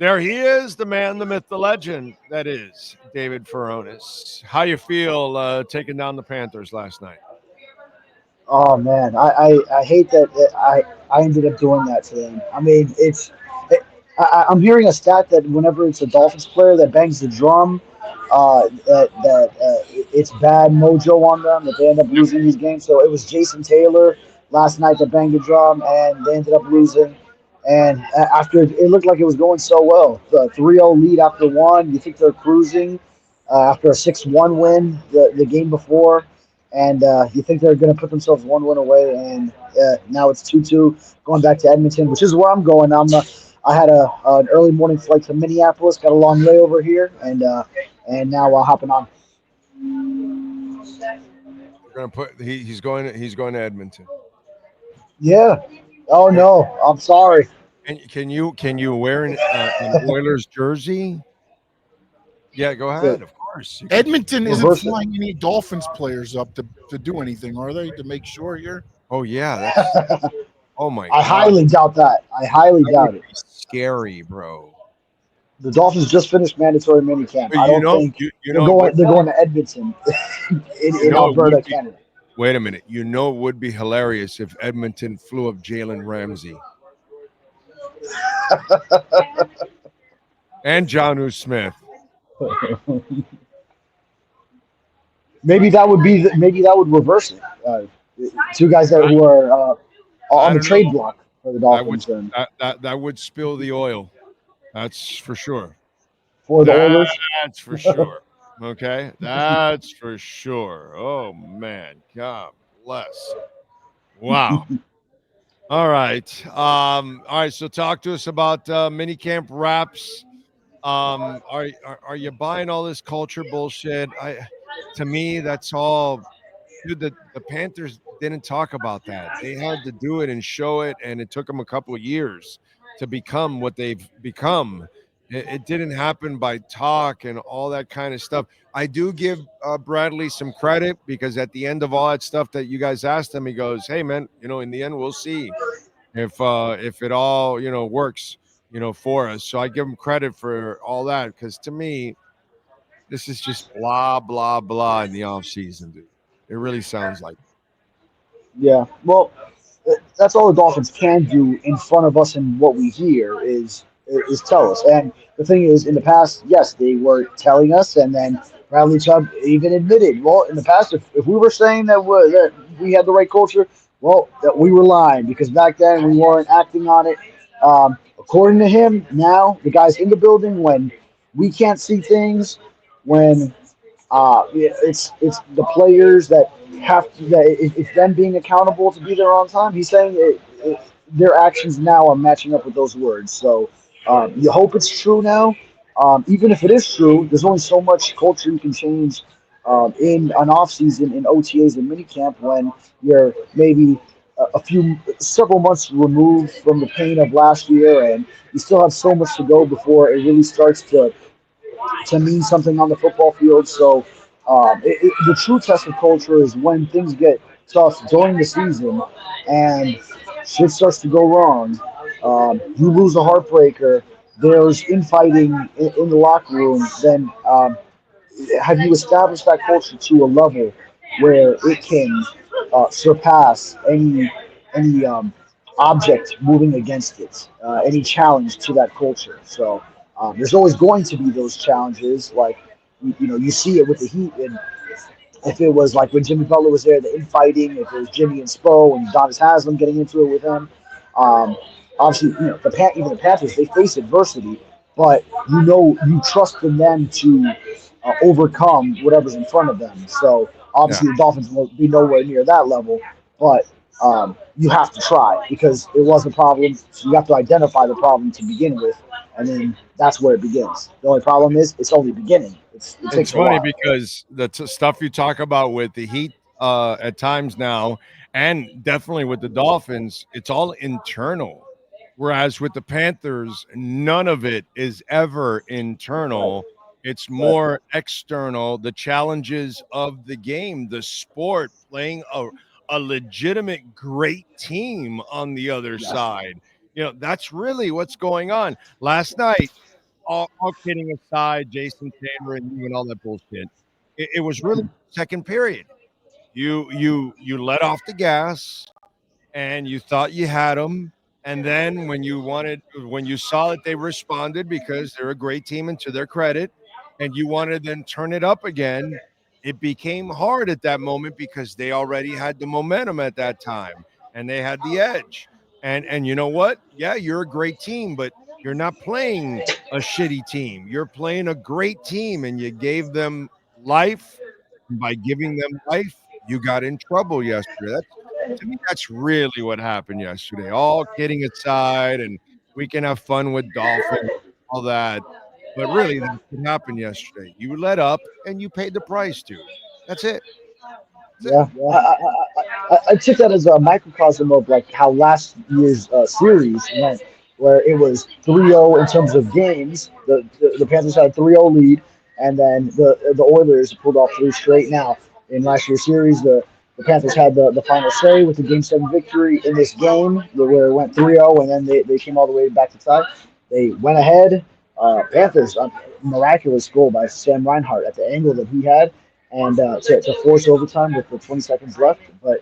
There he is, the man, the myth, the legend. That is David Furones. How you feel taking down the Panthers last night? Oh man, I hate that I ended up doing that to them. I mean, I'm hearing a stat that whenever it's a Dolphins player that bangs the drum, it's bad mojo on them that they end up Yep. losing these games. So it was Jason Taylor last night that banged the drum, and they ended up losing. And after it looked like it was going so well, the 3-0 lead after one, you think they're cruising after a 6-1 win the game before, and you think they're going to put themselves one win away, and now it's 2-2 going back to Edmonton, which is where I'm going. I had an early morning flight to Minneapolis, got a long layover here, and now hopping on. We're gonna put he's going to Edmonton. Yeah. Oh And, no, I'm sorry. and can you wear an Oilers jersey? Yeah, go To ahead. Of course, you can. Edmonton isn't reverse it. flying any Dolphins players up to do anything, are they? To make sure here. Oh yeah, that's. Oh my I God, highly doubt that. I highly that would doubt it. be scary, bro. The Dolphins just finished mandatory minicamp. But I you don't know, think you they're know it would. going. They're going to Edmonton You in know it Alberta, would be. Canada. Wait a minute. You know it would be hilarious if Edmonton flew up Jalen Ramsey and John Smith. Maybe that would reverse it. Two guys I, who are I on the don't know. trade block for the That would Dolphins and that would spill the oil. That's for sure. for the Oilers. That's for sure. Okay, that's for sure. Oh man, God bless. Wow. All right. All right. So talk to us about minicamp wraps. Are you buying all this culture bullshit? To me, that's all. Dude, the Panthers didn't talk about that. They had to do it and show it, and it took them a couple of years to become what they've become. It didn't happen by talk and all that kind of stuff. I do give Bradley some credit because at the end of all that stuff that you guys asked him, he goes, "Hey, man, in the end, we'll see if it all works, for us." So I give him credit for all that because to me, this is just blah blah blah in the off season, dude. It really sounds like. Yeah. Well, that's all the Dolphins can do in front of us, and what we hear is tell us. And the thing is, in the past, yes, they were telling us, and then Bradley Chubb even admitted, well, in the past, if we were saying that we had the right culture, well, that we were lying because back then we weren't acting on it. According to him, now the guys in the building, when we can't see things, when it's the players that it's them being accountable to be there on time. He's saying their actions now are matching up with those words. So you hope it's true now. Even if it is true, there's only so much culture you can change in an off season in OTAs and minicamp when you're maybe several months removed from the pain of last year, and you still have so much to go before it really starts to mean something on the football field. So the true test of culture is when things get tough during the season and shit starts to go wrong. You lose a heartbreaker. There's infighting in the locker room. Then have you established that culture to a level where it can surpass any object moving against it, any challenge to that culture? So there's always going to be those challenges. Like you see it with the Heat, and if it was like when Jimmy Butler was there, the infighting. If it was Jimmy and Spo and Donis Haslam getting into it with him, um, obviously even the Panthers they face adversity, but you trust in them to overcome whatever's in front of them. So Yeah. obviously the Dolphins will be nowhere near that level, but you have to try because it was a problem. So you have to identify the problem to begin with, and then that's where it begins. The only problem is it's only beginning. It It's takes a funny while. because the stuff you talk about with the Heat at times now, and definitely with the Dolphins, it's all internal. Whereas with the Panthers, none of it is ever Right. internal. It's Right. more external. The challenges of the game, the sport, playing a legitimate great team on the other Yes. side. That's really what's going on. Last night, all kidding aside, Jason Taylor and you and all that bullshit, it was really second period. You let off the gas and you thought you had them. And then when you saw that they responded because they're a great team and to their credit, and you wanted to then turn it up again, it became hard at that moment because they already had the momentum at that time and they had the edge. And you know what? Yeah, you're a great team, but you're not playing a shitty team. You're playing a great team, and you gave them life. And by giving them life, you got in trouble yesterday. To me, that's really what happened yesterday. All kidding aside, and we can have fun with Dolphins, all that. But really, that's what happened yesterday. You let up and you paid the price, dude. That's it. That's it. Yeah, I took that as a microcosm of like how last year's series went, where it was 3-0 in terms of games. The Panthers had a 3-0 lead, and then the Oilers pulled off three straight. Now in last year's series, the Panthers had the final say with the Game 7 victory in this game, where it went 3-0, and then they came all the way back to tie. They went ahead. Panthers, miraculous goal by Sam Reinhart at the angle that he had and to force overtime with the 20 seconds left. But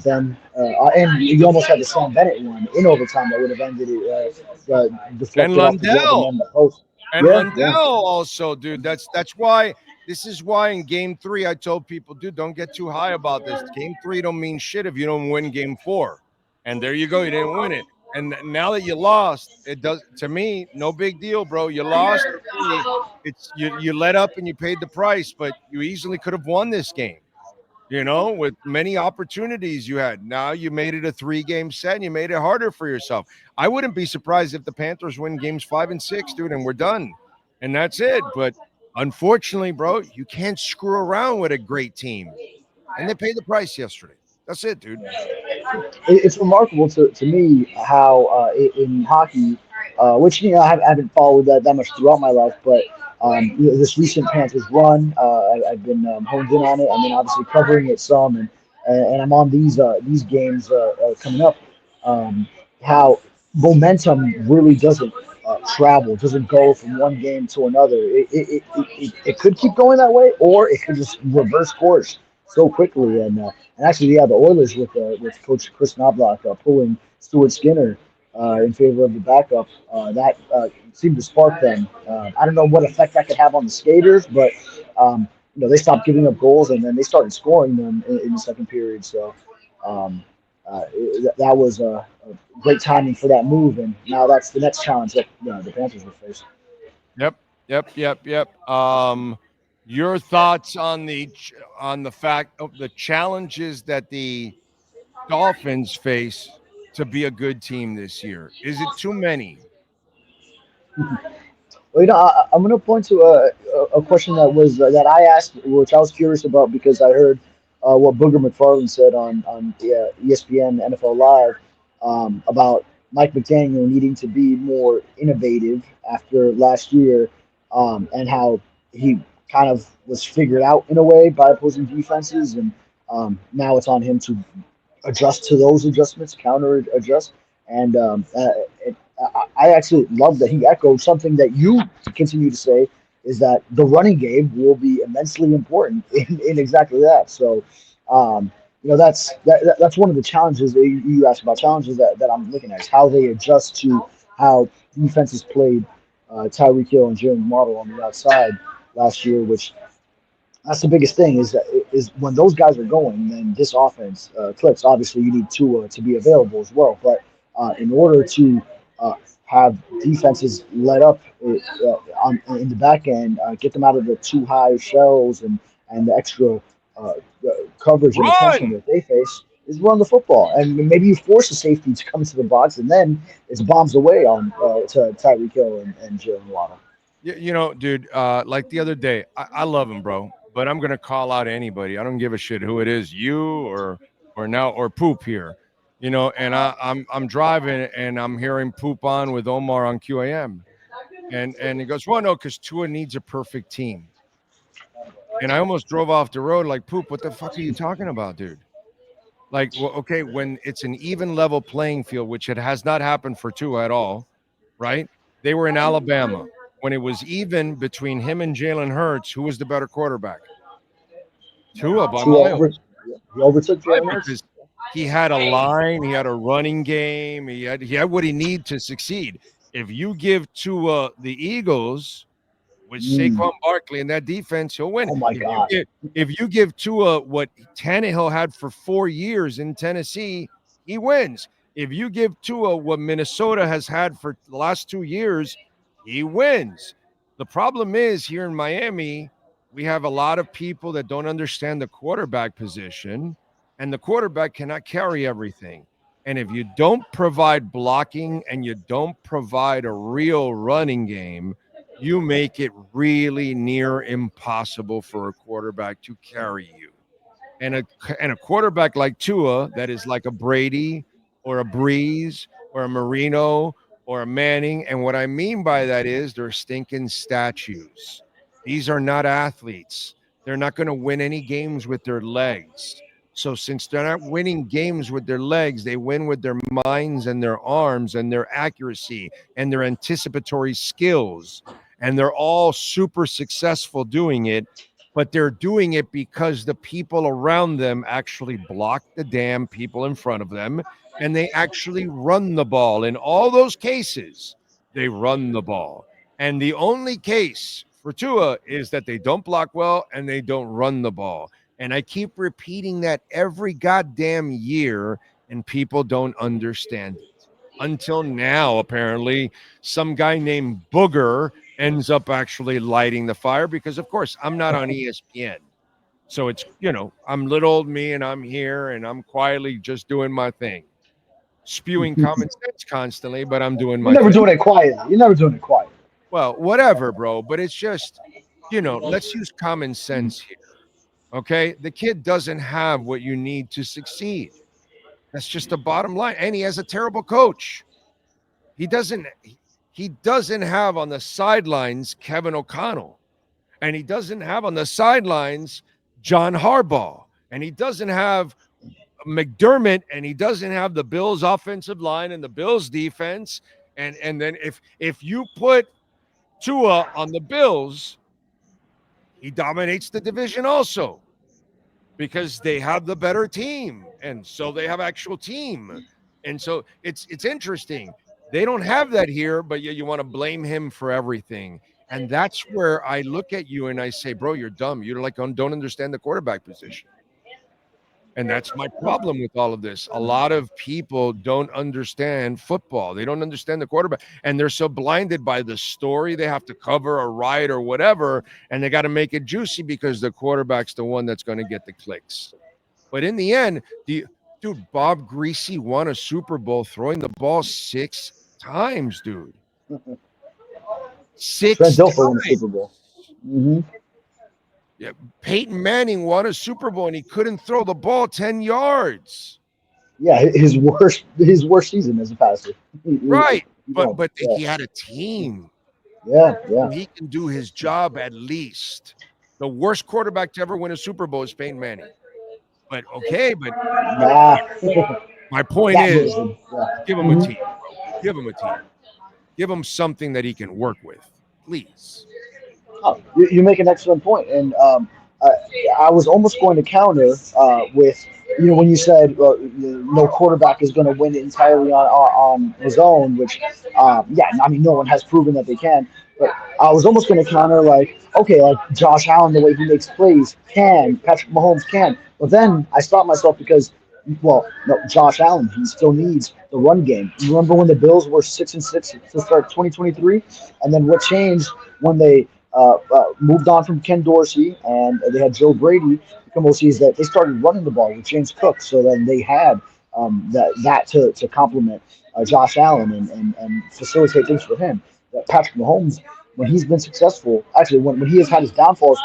then, and you almost had the Sam Bennett one in overtime that would have ended it, And deflected off the glove and Lundell. then the post. And Yeah, yeah, Lundell also, dude. That's why this is why in game three I told people, dude, don't get too high about this. Game three don't mean shit if you don't win game four. And there you go, you didn't win it. And now that you lost, it does to me, no big deal, bro. You lost. Okay. You let up and you paid the price, but you easily could have won this game. With many opportunities you had. Now you made it a 3-game set and you made it harder for yourself. I wouldn't be surprised if the Panthers win games 5 and 6, dude, and we're done. And that's it. But unfortunately, bro, you can't screw around with a great team. And they paid the price yesterday. That's it, dude. it's remarkable to me how in hockey, which I haven't followed that much throughout my life, but this recent Panthers run, I've been honed in on it. I mean, obviously covering it some, and I'm on these games coming up. How momentum really doesn't travel, doesn't go from one game to another. It could keep going that way, or it could just reverse course so quickly. And actually, yeah, the Oilers with Coach Chris Knobloch pulling Stuart Skinner in favor of the backup, that seemed to spark them. I don't know what effect that could have on the skaters, but they stopped giving up goals and then they started scoring them in the second period. So um, that was a great timing for that move, and now that's the next challenge that the Panthers will face. Yep. Yep. Your thoughts on the fact of the challenges that the Dolphins face to be a good team this year? Is it too many? Well, I'm going to point to a question that I asked, which I was curious about because I heard what Booger McFarland said on ESPN NFL Live about Mike McDaniel needing to be more innovative after last year, and how he kind of was figured out in a way by opposing defenses, and now it's on him to adjust to those adjustments, counter adjust. And I actually love that he echoed something that you continue to say is that the running game will be immensely important in exactly that. So, that's one of the challenges that you asked about challenges that I'm looking at is how they adjust to how defenses played Tyreek Hill and Jalen Waddle on the outside last year, which that's the biggest thing is when those guys are going, then this offense clicks. Obviously, you need Tua to be available as well, but in order to have defenses let up in the back end, get them out of the too high shells and the extra uh, coverage and attention Run. that they face, is run the football. And maybe you force a safety to come into the box, and then it's bombs away on to Tyreek Hill and Jalen Waddle. Dude, like the other day, I love him, bro. But I'm gonna call out anybody. I don't give a shit who it is, you or Poop here. And I'm driving and I'm hearing Poop on with Omar on QAM. And he goes, well, no, because Tua needs a perfect team. And I almost drove off the road like, Poop, what the fuck are you talking about, dude? Like, well, okay, when it's an even level playing field, which it has not happened for Tua at all, right? They were in Alabama. when it was even between him and Jalen Hurts, who was the better quarterback? Tua by Two over. miles, He overtook right? Jalen Hurts. Because he had a line, he had a running game, he had what he needed to succeed. If you give Tua the Eagles with Mm. Saquon Barkley in that defense, he'll win. Oh my God. If you give Tua what Tannehill had for 4 years in Tennessee, he wins. If you give Tua what Minnesota has had for the last 2 years, he wins. The problem is here in Miami, we have a lot of people that don't understand the quarterback position, and the quarterback cannot carry everything. And if you don't provide blocking and you don't provide a real running game, you make it really near impossible for a quarterback to carry you. And a quarterback like Tua that is like a Brady or a Breeze or a Marino or a Manning. And what I mean by that is they're stinking statues. These are not athletes. They're not going to win any games with their legs. So since they're not winning games with their legs, they win with their minds and their arms and their accuracy and their anticipatory skills. And they're all super successful doing it, but they're doing it because the people around them actually block the damn people in front of them, and they actually run the ball. In all those cases, they run the ball. And the only case for Tua is that they don't block well and they don't run the ball. And I keep repeating that every goddamn year, and people don't understand it. Until now, apparently, some guy named Booger ends up actually lighting the fire because, of course, I'm not on ESPN. So it's, I'm little old me and I'm here and I'm quietly just doing my thing, spewing common sense constantly, but I'm doing You're my never thing. doing it quietly. You're never doing it quietly. Well, whatever, bro. But it's just, let's use common sense here. Okay. The kid doesn't have what you need to succeed. That's just the bottom line. And he has a terrible coach. He doesn't have on the sidelines Kevin O'Connell. And he doesn't have on the sidelines John Harbaugh. And he doesn't have McDermott, and he doesn't have the Bills offensive line and the Bills defense. And then if you put Tua on the Bills, he dominates the division also because they have the better team. And so they have actual team. And so it's interesting. They don't have that here, but you want to blame him for everything. And that's where I look at you and I say, bro, you're dumb. You don't understand the quarterback position. And that's my problem with all of this. A lot of people don't understand football. They don't understand the quarterback. And they're so blinded by the story they have to cover or write or whatever. And they got to make it juicy because the quarterback's the one that's going to get the clicks. But in the end, dude, Bob Greasy won a Super Bowl throwing the ball 6 times, dude. 6 Trent Dilfer won a times. Super Bowl. Mm-hmm. Yeah, Peyton Manning won a Super Bowl and he couldn't throw the ball 10 yards. Yeah, his worst season as a passer. Right. But he had a team. Yeah. So he can do his job at least. The worst quarterback to ever win a Super Bowl is Peyton Manning. But Nah. My point That is, version, yeah. give him a team, bro. Give him a team. Give him something that he can work with, please. Oh, you make an excellent point, and I was almost going to counter with when you said no quarterback is going to win entirely on his own, which I mean no one has proven that they can. But I was almost going to counter like okay, like Josh Allen, the way he makes plays can Patrick Mahomes can, but then I stopped myself because. Well, no, Josh Allen. He still needs the run game. You remember when the Bills were 6-6 to start 2023, and then what changed when they moved on from Ken Dorsey and they had Joe Brady become OCs that they started running the ball with James Cook. So then they had that to complement Josh Allen and facilitate things for him. Patrick Mahomes, when he's been successful, actually when he has had his downfalls,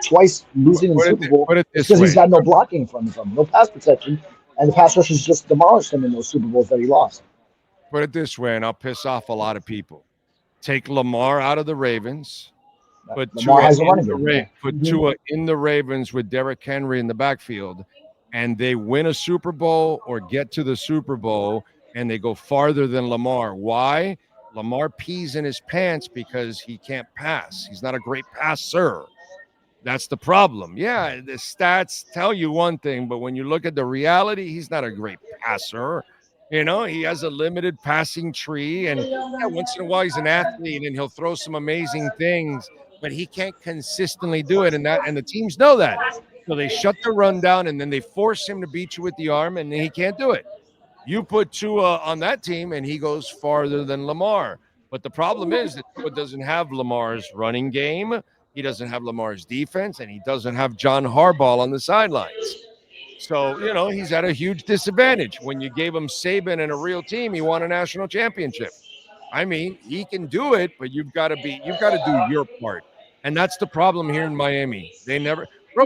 twice losing in the Super Bowl, it's because he's got no blocking from him, no pass protection, and the pass rushers just demolished him in those Super Bowls that he lost. Put it this way, and I'll piss off a lot of people. Take Lamar out of the Ravens. Put Tua in the Ravens with Derrick Henry in the backfield, and they win a Super Bowl or get to the Super Bowl, and they go farther than Lamar. Why? Lamar pees in his pants because he can't pass. He's not a great passer. That's the problem. Yeah, the stats tell you one thing, but when you look at the reality, he's not a great passer. He has a limited passing tree, and yeah, once in a while he's an athlete and he'll throw some amazing things, but he can't consistently do it. And the teams know that. So they shut the run down and then they force him to beat you with the arm, and he can't do it. You put Tua on that team, and he goes farther than Lamar. But the problem is that Tua doesn't have Lamar's running game. He doesn't have Lamar's defense, and he doesn't have John Harbaugh on the sidelines. So, he's at a huge disadvantage. When you gave him Saban and a real team, he won a national championship. I mean, he can do it, but you've got to do your part. And that's the problem here in Miami.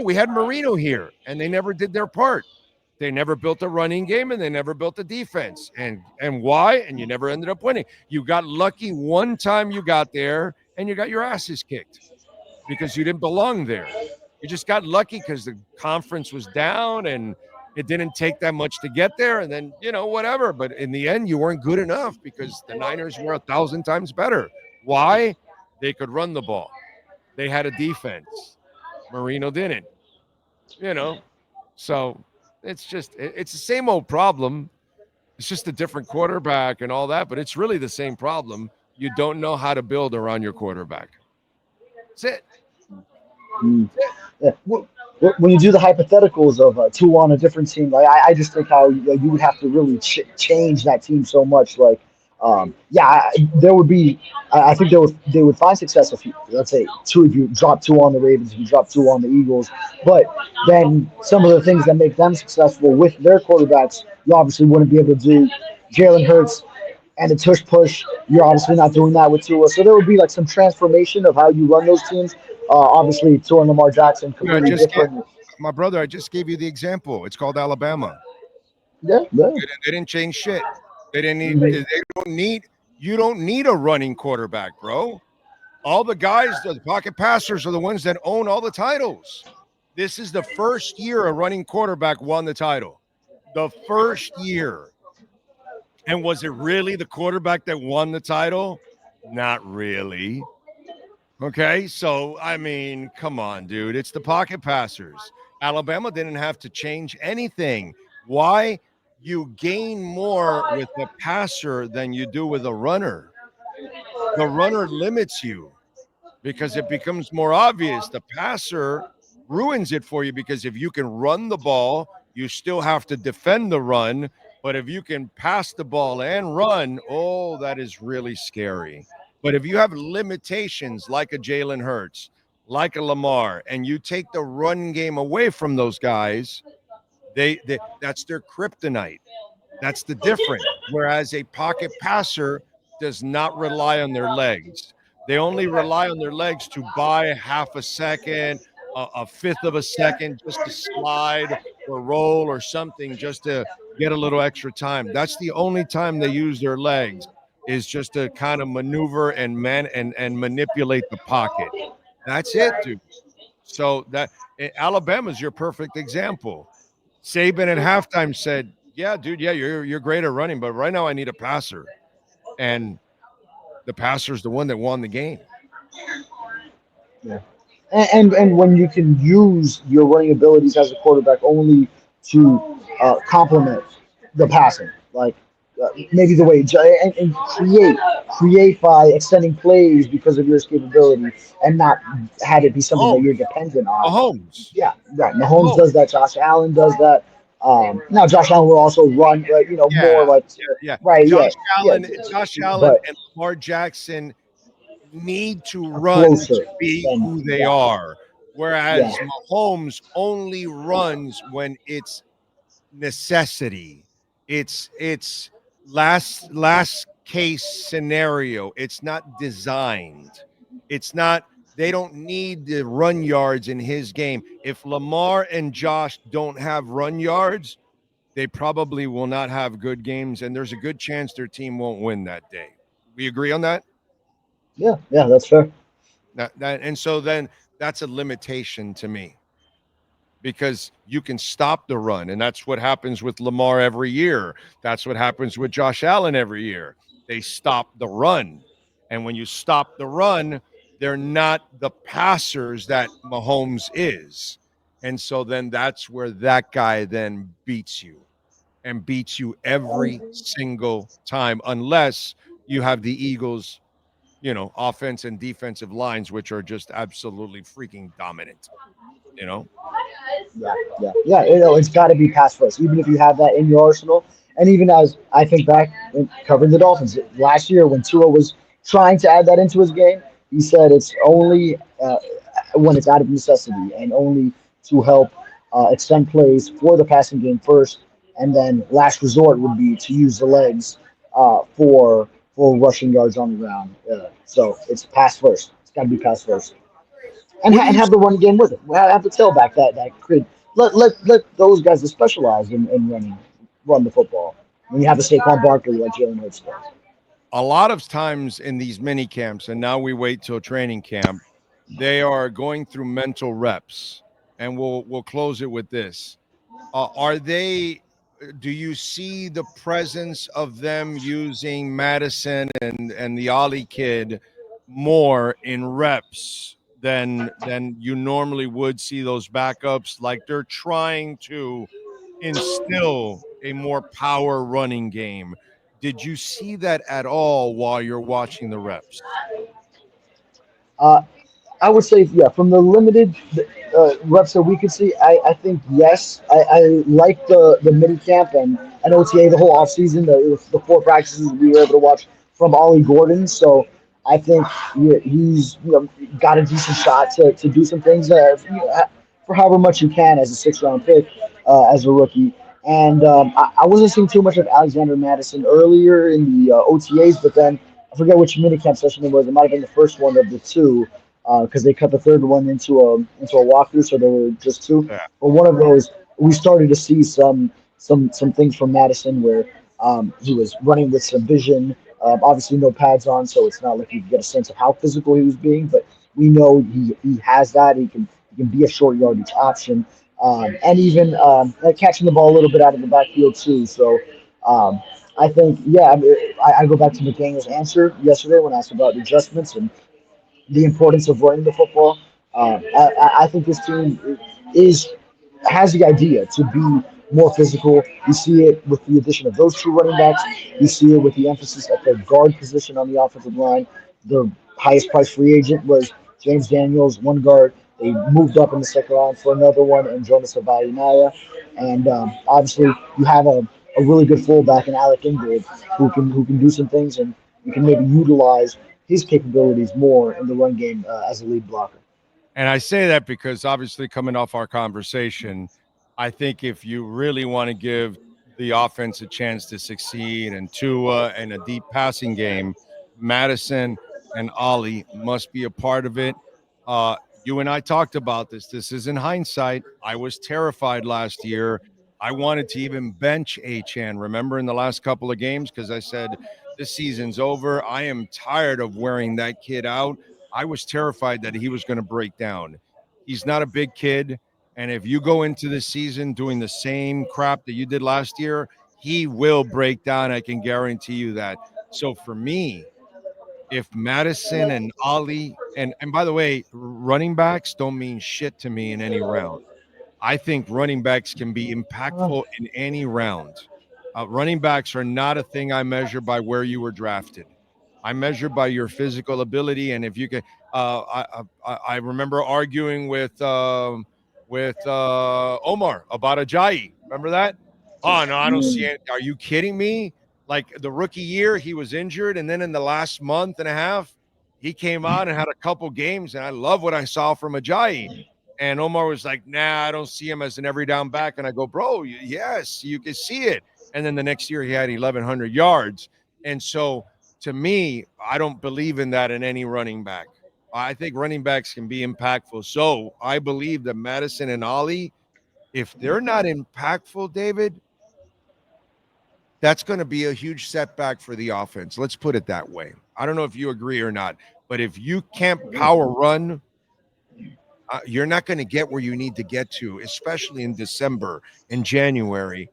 We had Marino here, and they never did their part. They never built a running game, and they never built a defense. And why? And you never ended up winning. You got lucky one time you got there, and you got your asses kicked because you didn't belong there. You just got lucky because the conference was down, and it didn't take that much to get there. And then, whatever. But in the end, you weren't good enough because the Niners were 1,000 times better. Why? They could run the ball. They had a defense. Marino didn't. So it's the same old problem. It's just a different quarterback and all that, but it's really the same problem. You don't know how to build around your quarterback. That's it. Yeah. When you do the hypotheticals of two on a different team, like I just think how you would have to really change that team so much. Like, there would be. I think they would find success if let's say if you drop two on the Ravens, if you drop two on the Eagles, but then some of the things that make them successful with their quarterbacks, you obviously wouldn't be able to do. Jalen Hurts and the tush push, you're obviously not doing that with Tua. So there would be like some transformation of how you run those teams. Obviously, Tua and Lamar Jackson completely different. My brother, I just gave you the example. It's called Alabama. Yeah, yeah. They didn't change shit. They didn't need. Mhm. They don't need. You don't need a running quarterback, bro. All the guys, the pocket passers, are the ones that own all the titles. This is the first year a running quarterback won the title. The first year. And was it really the quarterback that won the title? Not really. Okay. So, I mean, come on, dude. It's the pocket passers. Alabama didn't have to change anything. Why? You gain more with a passer than you do with a runner. The runner limits you because it becomes more obvious. The passer ruins it for you because if you can run the ball, you still have to defend the run. But if you can pass the ball and run, oh, that is really scary. But if you have limitations like a Jalen Hurts, like a Lamar, and you take the run game away from those guys, they that's their kryptonite. That's the difference. Whereas a pocket passer does not rely on their legs. They only rely on their legs to buy half a second, a fifth of a second, just to slide or roll or something, just to get a little extra time. That's the only time they use their legs, is just to kind of maneuver and manipulate the pocket. That's it, dude. So Alabama's your perfect example. Saban at halftime said, "Yeah, dude, yeah, you're great at running, but right now I need a passer." And the passer's the one that won the game. Yeah. And when you can use your running abilities as a quarterback only to complement the passing, like maybe the way and create by extending plays because of your escapability and not have it be something that Mahomes, you're dependent on. Mahomes, Yeah, right. Mahomes Mahomes. does that. Josh Allen does that. Now Josh Allen will also run, more Yeah, like yeah. right. Yeah, Josh yeah. Allen, Josh Allen, But and Lamar Jackson need to run to closer be than who they yeah, are, yeah. whereas Mahomes only runs when it's necessity. It's last case scenario. It's not designed. It's not. They don't need the run yards in his game. If Lamar and Josh don't have run yards, they probably will not have good games, and there's a good chance their team won't win that day. We agree on that? Yeah, yeah, that's fair. And so then that's a limitation to me because you can stop the run, and that's what happens with Lamar every year. That's what happens with Josh Allen every year. They stop the run. And when you stop the run, they're not the passers that Mahomes is. And so then that's where that guy then beats you and beats you every single time, unless you have the Eagles, offense and defensive lines, which are just absolutely freaking dominant, you know? Yeah. It's got to be pass first, even if you have that in your arsenal. And even as I think back in covering the Dolphins last year when Tua was trying to add that into his game, he said it's only when it's out of necessity and only to help extend plays for the passing game first, and then last resort would be to use the legs for rushing yards on the ground. So it's pass first. It's got to be pass first and What do and you have the run game with it. Have the tailback that could let those guys that specialize in run the football. When you have a Saquon Barkley like Jalen Hurts does. A lot of times in these mini camps, and now we wait till training camp, they are going through mental reps, and we'll close it with this. Are they? Do you see the presence of them using Madison and the Ollie kid more in reps than you normally would see those backups? Like they're trying to instill a more power running game. Did you see that at all while you're watching the reps? Uh, I would say, yeah, from the limited reps that we could see, I think yes. I like the mini camp and OTA the whole offseason, the four practices we were able to watch from Ollie Gordon. So I think he's got a decent shot to do some things for however much you can as a 6 round pick as a rookie. And I wasn't seeing too much of Alexander Madison earlier in the OTAs, but then I forget which minicamp session it was. It might have been the first one of the two because they cut the third one into a walkthrough, so there were just two. Yeah. But one of those, we started to see some things from Madison where he was running with some vision. Obviously, no pads on, so it's not like you can get a sense of how physical he was being. But we know he has that. He can be a short yardage option, and even like catching the ball a little bit out of the backfield too. So. I think, yeah, I go back to McDaniel's answer yesterday when asked about adjustments and the importance of running the football. I think this team is has the idea to be more physical. You see it with the addition of those two running backs. You see it with the emphasis at the guard position on the offensive line. The highest price free agent was James Daniels, one guard. They moved up in the second round for another one, and Jonas Avayanaya. And obviously, you have a really good fullback in Alec Ingold who can do some things, and you can maybe utilize his capabilities more in the run game as a lead blocker. And I say that because obviously, coming off our conversation, I think if you really want to give the offense a chance to succeed and Tua and a deep passing game, Madison and Ollie must be a part of it. Uh, you and I talked about this. This is in hindsight. I was terrified last year. I wanted to even bench Achan, remember, in the last couple of games, because I said, this season's over. I am tired of wearing that kid out. I was terrified that he was going to break down. He's not a big kid. And if you go into this season doing the same crap that you did last year, he will break down. I can guarantee you that. So for me, if Madison and Ollie, and by the way, running backs don't mean shit to me in any round. I think running backs can be impactful in any round. Running backs are not a thing I measure by where you were drafted. I measure by your physical ability, and if you can. I remember arguing with Omar about Ajayi. Remember that? Oh no, I don't see it. Are you kidding me? Like the rookie year, he was injured, and then in the last month and a half, he came out and had a couple games, and I love what I saw from Ajayi. And Omar was like, nah, I don't see him as an every down back. And I go, bro, yes, you can see it. And then the next year he had 1,100 yards. And so to me, I don't believe in that in any running back. I think running backs can be impactful. So I believe that Madison and Ollie, if they're not impactful, David, that's going to be a huge setback for the offense. Let's put it that way. I don't know if you agree or not, but if you can't power run, you're not going to get where you need to get to, especially in December and January.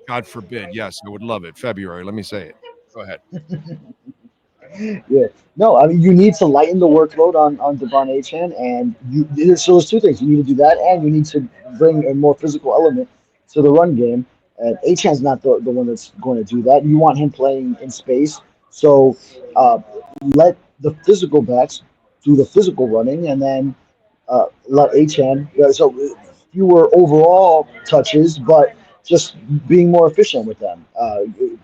God forbid. Yes, I would love it. February. Let me say it. Go ahead. Yeah. No, I mean you need to lighten the workload on Devon Achan, and so there's two things. You need to do that, and you need to bring a more physical element to the run game. And Achan's not the one that's going to do that. You want him playing in space, so uh, let the physical backs do the physical running, and then let Achan. So fewer overall touches, but just being more efficient with them,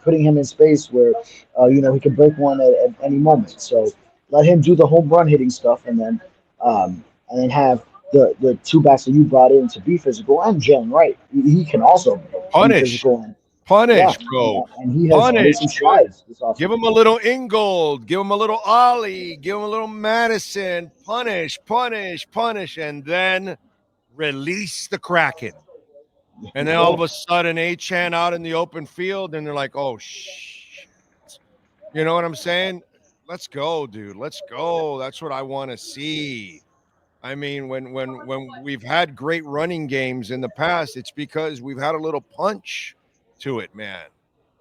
putting him in space where he can break one at any moment. So let him do the home run hitting stuff, and then have the two backs that you brought in to be physical, and Jalen Wright. He can also be Punish, physical, and yeah, punish, and, bro. and he has made Punish. some strides this Give offseason. him a little Ingold. Give him a little Ollie. Give him a little Madison. Punish, punish, punish, and then release the Kraken. And then all Yeah. of a sudden, Achan out in the open field, and they're like, "Oh shh." You know what I'm saying? Let's go, dude. Let's go. That's what I want to see. I mean, when we've had great running games in the past, it's because we've had a little punch to it, man.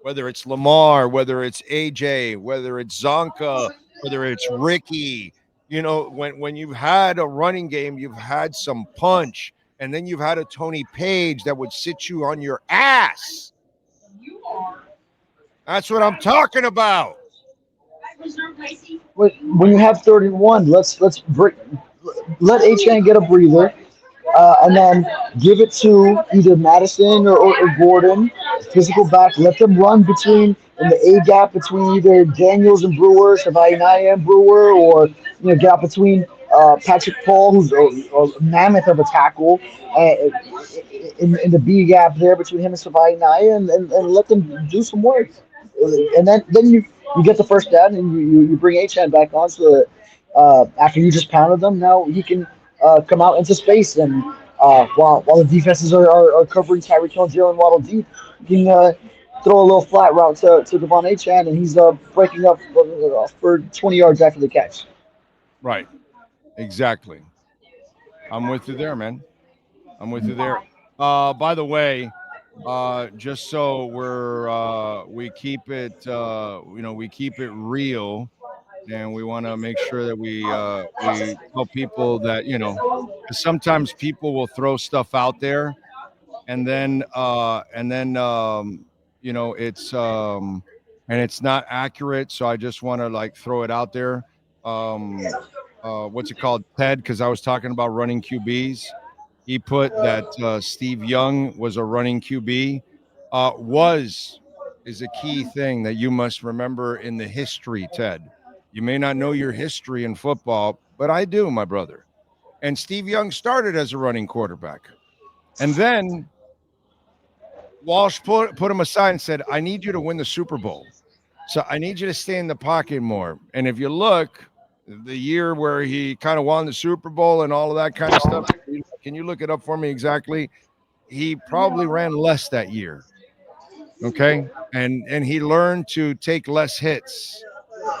Whether it's Lamar, whether it's AJ, whether it's Zonka, whether it's Ricky, when you've had a running game, you've had some punch, and then you've had a Tony Page that would sit you on your ass. That's what I'm talking about. When you have 31, let Achan get a breather, and then give it to either Madison or Gordon, physical back. Let them run between in the A gap between either Daniels and Brewer, Savaianaya and Brewer, or gap between Patrick Paul, who's a mammoth of a tackle, uh, in the B gap there between him and Savaianaya, and let them do some work. And then you get the first down, and you bring Achan back on, so that after you just pounded them, now he can come out into space, and while the defenses are covering Tyreek Hill and Jalen Waddle deep, you can throw a little flat route to Devon Achan, and he's breaking up for 20 yards after the catch. Right. Exactly. I'm with you there, man. I'm with you there. By the way, just so we keep it we keep it real, and we want to make sure that we tell people that 'cause sometimes people will throw stuff out there, and then it's not accurate. So I just want to like throw it out there. um what's it called, Ted? Because I was talking about running QBs. He put that Steve Young was a running QB. Was is a key thing that you must remember in the history, Ted. You may not know your history in football, but I do, my brother. And Steve Young started as a running quarterback. And then Walsh put him aside and said, I need you to win the Super Bowl. So I need you to stay in the pocket more. And if you look, the year where he kind of won the Super Bowl and all of that kind of stuff, can you look it up for me exactly? He probably ran less that year. Okay. And he learned to take less hits,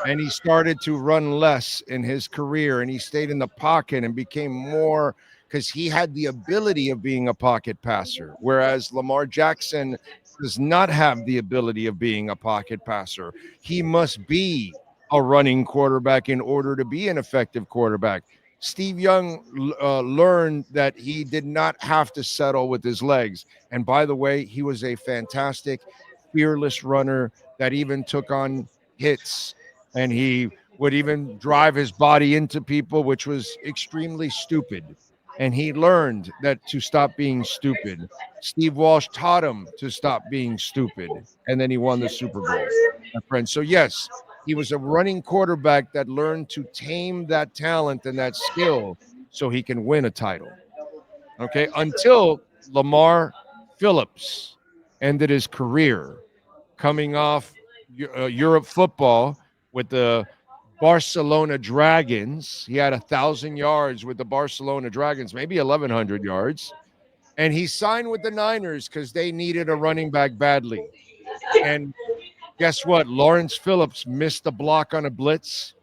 and he started to run less in his career, and he stayed in the pocket and became more, because he had the ability of being a pocket passer, whereas Lamar Jackson does not have the ability of being a pocket passer. He must be a running quarterback in order to be an effective quarterback. Steve Young learned that he did not have to settle with his legs. And by the way, he was a fantastic, fearless runner that even took on hits, and he would even drive his body into people, which was extremely stupid. And he learned that to stop being stupid. Steve Walsh taught him to stop being stupid, and then he won the Super Bowl, my friend. So yes, he was a running quarterback that learned to tame that talent and that skill so he can win a title. Okay, until Lamar Phillips ended his career coming off Europe football with the Barcelona Dragons. He had 1,000 yards with the Barcelona Dragons, maybe 1,100 yards. And he signed with the Niners because they needed a running back badly. And guess what? Lawrence Phillips missed a block on a blitz.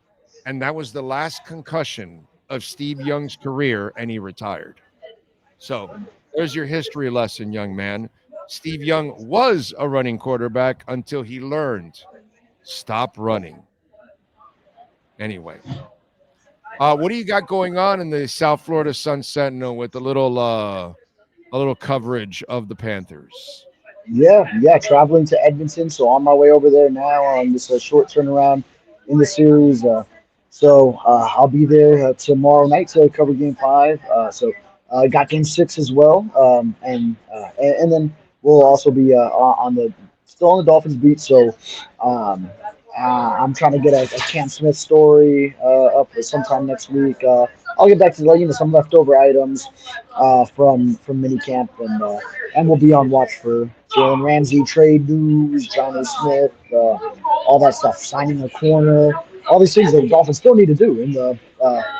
And that was the last concussion of Steve Young's career, and he retired. So there's your history lesson, young man. Steve Young was a running quarterback until he learned Stop running. Anyway, what do you got going on in the South Florida Sun Sentinel with a little coverage of the Panthers? Yeah, traveling to Edmonton, so on my way over there now on this short turnaround in the series. I'll be there tomorrow night to cover Game 5. Got Game 6 as well, and then we'll also be on the still on the Dolphins beat. Um, I'm trying to get a Cam Smith story up sometime next week. I'll get back to some leftover items from minicamp, and we'll be on watch for Jalen Ramsey trade news, Johnny Smith, all that stuff, signing a corner, all these things that the Dolphins still need to do in the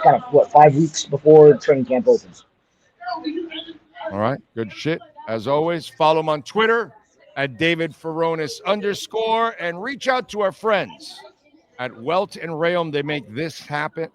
kind of 5 weeks before training camp opens. All right, good shit. As always, follow him on Twitter at David Furones _ and reach out to our friends at Welt Rheaume. They make this happen.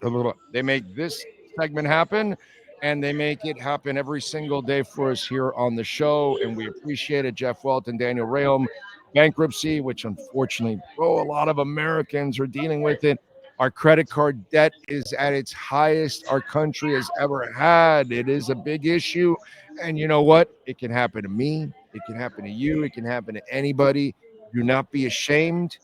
They make this segment happen, and they make it happen every single day for us here on the show, and we appreciate it. Jeff Welt and Daniel Rheaume. Bankruptcy, which unfortunately, a lot of Americans are dealing with it. Our credit card debt is at its highest our country has ever had. It is a big issue, and you know what? It can happen to me. It can happen to you. It can happen to anybody. Do not be ashamed.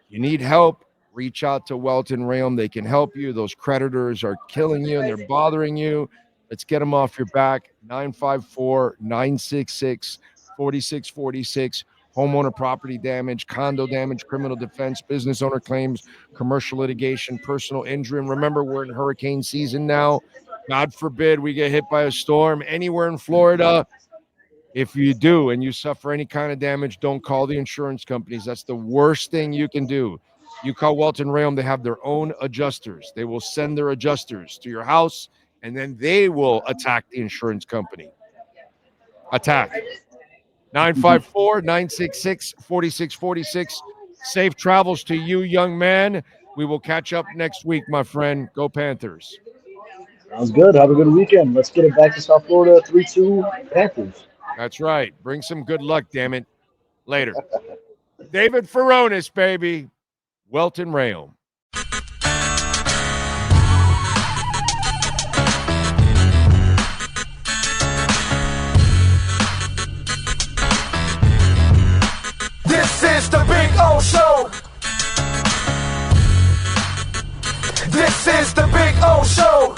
You need help. Reach out to Welt Rheaume. They can help you. Those creditors are killing you and they're bothering you. Let's get them off your back. 954-966-4646. Homeowner property damage, condo damage, criminal defense, business owner claims, commercial litigation, personal injury. And remember, we're in hurricane season now. God forbid we get hit by a storm anywhere in Florida. If you do and you suffer any kind of damage, don't call the insurance companies. That's the worst thing you can do. You call Welt Rheaume, they have their own adjusters. They will send their adjusters to your house, and then they will attack the insurance company. Attack. 954-966-4646. Safe travels to you, young man. We will catch up next week, my friend. Go Panthers. Sounds good. Have a good weekend. Let's get it back to South Florida. 3-2 Panthers. That's right. Bring some good luck, damn it. Later. David Furones, baby. Welt Rheaume. This is the Big O Show. This is the Big O Show.